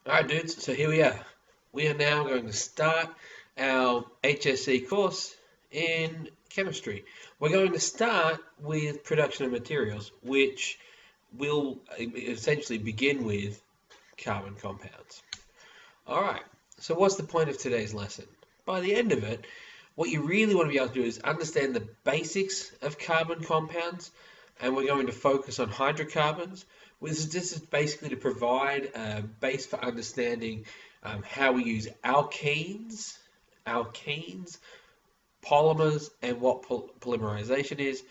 Alright dudes, so here we are. We are now going to start our HSC course in chemistry. We're going to start with production of materials, which will essentially begin with carbon compounds. Alright, so what's the point of today's lesson? By the end of it, what you really want to be able to do is understand the basics of carbon compounds, and we're going to focus on hydrocarbons. This is basically to provide a base for understanding how we use alkenes, polymers, and what polymerization is.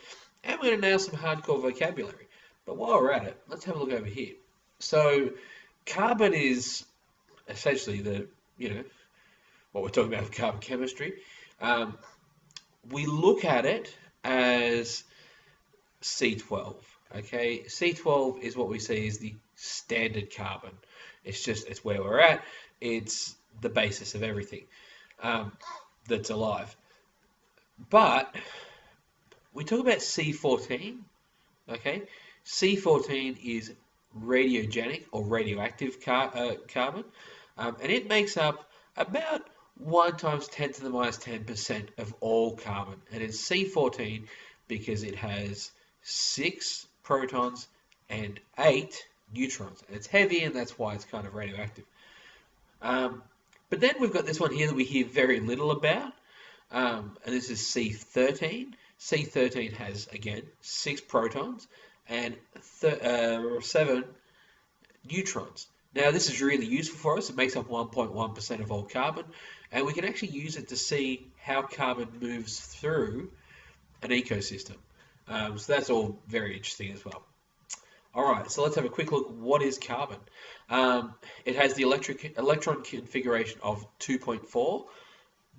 And we're going to nail some hardcore vocabulary. But while we're at it, let's have a look over here. So, carbon is essentially what we're talking about with carbon chemistry. Um, we look at it as C12. Okay, C12 is what we see as the standard carbon. It's where we're at. It's the basis of everything that's alive. But we talk about C14. Okay, C14 is radiogenic or radioactive carbon, and it makes up about 1 times 10 to the minus 10% of all carbon. And it's C14 because it has 6 protons and 8 neutrons. And it's heavy, and that's why it's kind of radioactive. Um, but then we've got this one here that we hear very little about, and this is C13. C13 has, again, 6 protons and 7 neutrons. Now, this is really useful for us. It makes up 1.1% of all carbon, and we can actually use it to see how carbon moves through an ecosystem. So that's all very interesting as well. All right, so let's have a quick look. What is carbon? It has the electron configuration of 2.4.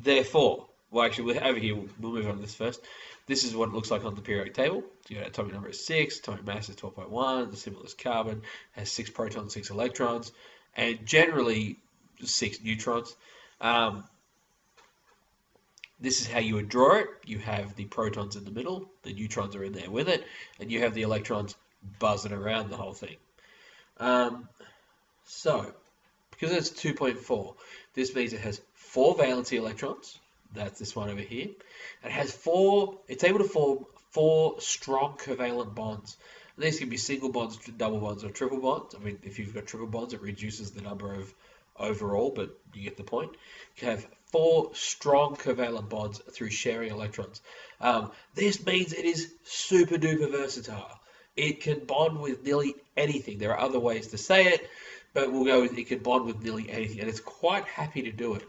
Therefore, well, actually, over here, we'll move on to this first. This is what it looks like on the periodic table. So atomic number is 6, atomic mass is 12.1, the symbol is carbon, has 6 protons, 6 electrons, and generally 6 neutrons. Um, this is how you would draw it. You have the protons in the middle, the neutrons are in there with it, and you have the electrons buzzing around the whole thing. Um, so, because it's 2.4, this means it has 4 valency electrons. That's this one over here. It has 4, it's able to form 4 strong covalent bonds. And these can be single bonds, double bonds, or triple bonds. I mean, if you've got triple bonds, it reduces the number of overall, but you get the point. You can have 4 strong covalent bonds through sharing electrons. This means it is super duper versatile. It can bond with nearly anything. There are other ways to say it, but we'll go with it can bond with nearly anything, and it's quite happy to do it.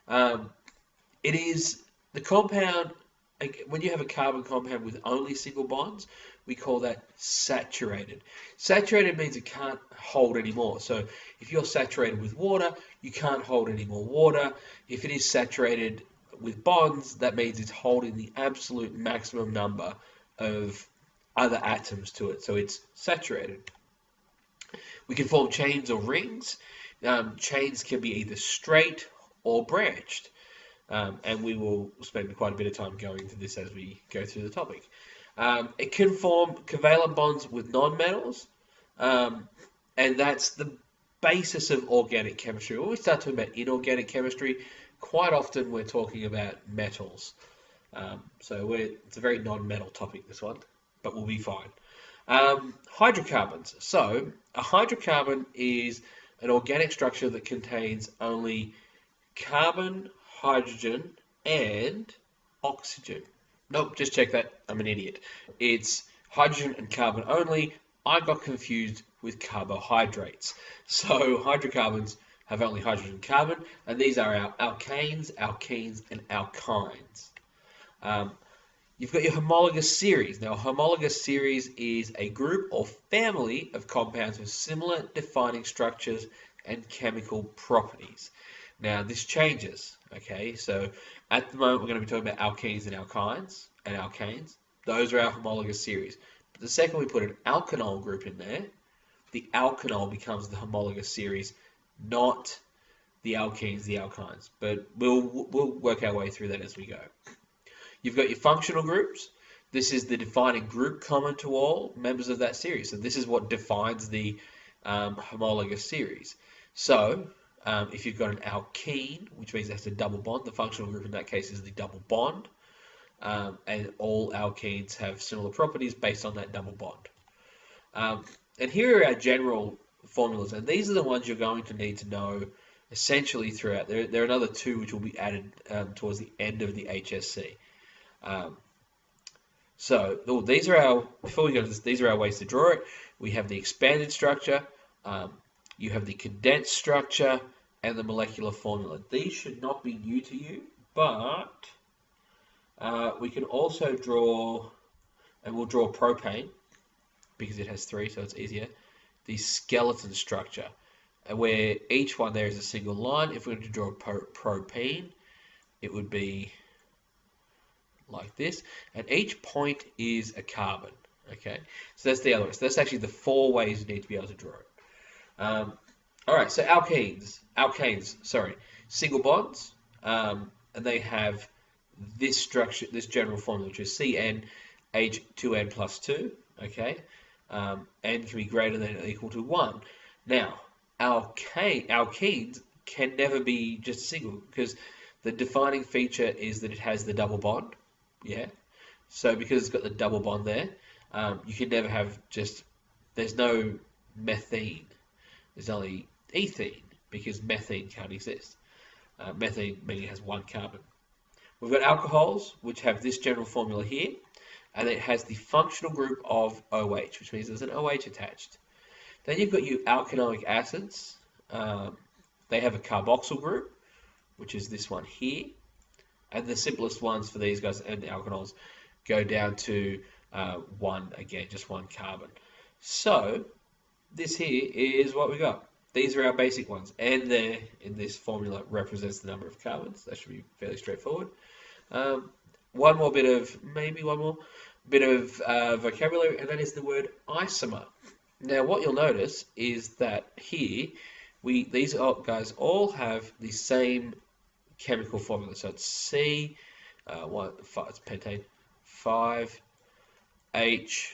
Um, it is the compound, like, when you have a carbon compound with only single bonds, we call that saturated. Saturated means it can't hold any more. So if you're saturated with water, you can't hold any more water. If it is saturated with bonds, that means it's holding the absolute maximum number of other atoms to it. So it's saturated. We can form chains or rings. Chains can be either straight or branched. And we will spend quite a bit of time going into this as we go through the topic. It can form covalent bonds with nonmetals, and that's the basis of organic chemistry. When we start talking about inorganic chemistry, quite often we're talking about metals. It's a very non-metal topic, this one, but we'll be fine. Hydrocarbons. So a hydrocarbon is an organic structure that contains only carbon, hydrogen, and oxygen. Nope, just check that. I'm an idiot. It's hydrogen and carbon only. I got confused with carbohydrates. So hydrocarbons have only hydrogen and carbon, and these are our alkanes, alkenes, and alkynes. Um, You've got your homologous series. Now, a homologous series is a group or family of compounds with similar defining structures and chemical properties. Now, this changes, okay? So, at the moment, we're going to be talking about alkenes and alkynes and alkanes. Those are our homologous series. But the second we put an alkanol group in there, the alkanol becomes the homologous series, not the alkenes, the alkynes. But we'll work our way through that as we go. You've got your functional groups. This is the defining group common to all members of that series. So this is what defines the homologous series. So, if you've got an alkene, which means it has a double bond, the functional group in that case is the double bond, and all alkenes have similar properties based on that double bond. And here are our general formulas, and these are the ones you're going to need to know essentially throughout. There are another two which will be added towards the end of the HSC. Um, these are our, before we go to this, these are our ways to draw it. We have the expanded structure, you have the condensed structure, and the molecular formula. These should not be new to you, but we can also draw, and we'll draw propane, because it has three, so it's easier, the skeleton structure, where each one there is a single line. If we were to draw propene, it would be like this, and each point is a carbon. Okay, so that's the other way. So that's actually the four ways you need to be able to draw it. All right, so alkanes, sorry, single bonds, and they have this structure, this general formula, which is CnH2n plus 2, okay? N can be greater than or equal to 1. Now, alkenes can never be just a single, because the defining feature is that it has the double bond, yeah? So because it's got the double bond there, you can never have just, there's no methane. There's only ethene, because methane can't exist. Methane meaning it has one carbon. We've got alcohols, which have this general formula here, and it has the functional group of OH, which means there's an OH attached. Then you've got your alkanoic acids. They have a carboxyl group, which is this one here. And the simplest ones for these guys and the alcohols go down to one, again, just one carbon. So this here is what we got. These are our basic ones, and there in this formula represents the number of carbons. That should be fairly straightforward. One more bit of vocabulary, and that is the word isomer. Now, what you'll notice is that here these guys all have the same chemical formula. So it's C, it's pentane, 5H.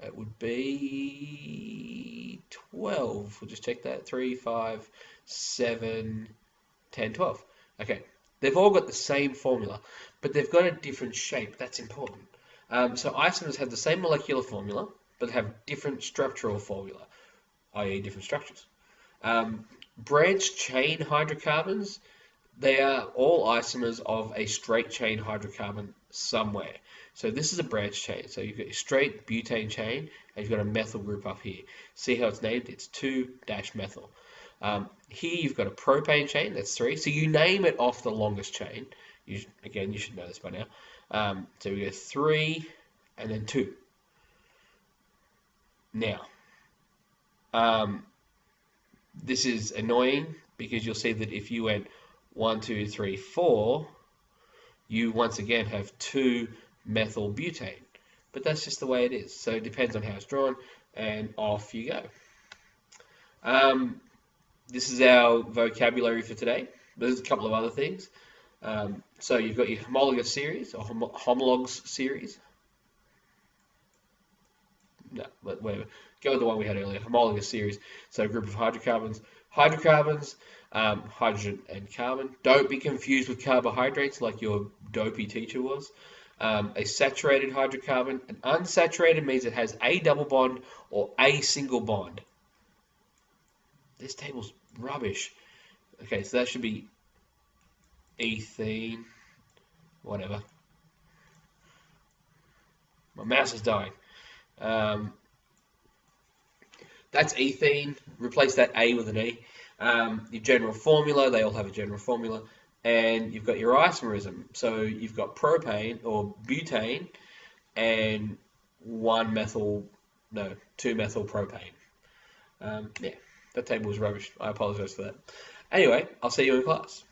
It would be 12. We'll just check that. 3, 5, 7, 10, 12. Okay. They've all got the same formula, but they've got a different shape. That's important. So isomers have the same molecular formula, but have different structural formula, i.e. different structures. Branched chain hydrocarbons, they are all isomers of a straight chain hydrocarbon somewhere. So this is a branched chain. So you've got your straight butane chain, and you've got a methyl group up here. See how it's named? It's 2-methyl. Here you've got a propane chain, that's 3. So you name it off the longest chain. Again, you should know this by now. So we go 3 and then 2. Now, this is annoying because you'll see that if you went 1, 2, 3, 4, you once again have 2-methyl butane. But that's just the way it is. So it depends on how it's drawn, and off you go. This is our vocabulary for today. There's a couple of other things. So you've got your homologous series, or homologs series. No, whatever. Go with the one we had earlier, homologous series. So a group of hydrocarbons. Hydrocarbons, hydrogen and carbon. Don't be confused with carbohydrates like your dopey teacher was. A saturated hydrocarbon. An unsaturated means it has a double bond or a single bond. This table's rubbish. Okay, so that should be ethene, whatever. My mouse is dying. That's ethene. Replace that A with an E. Your general formula, they all have a general formula. And you've got your isomerism. So you've got propane or butane and 2-methyl propane. Yeah, that table was rubbish. I apologize for that. Anyway, I'll see you in class.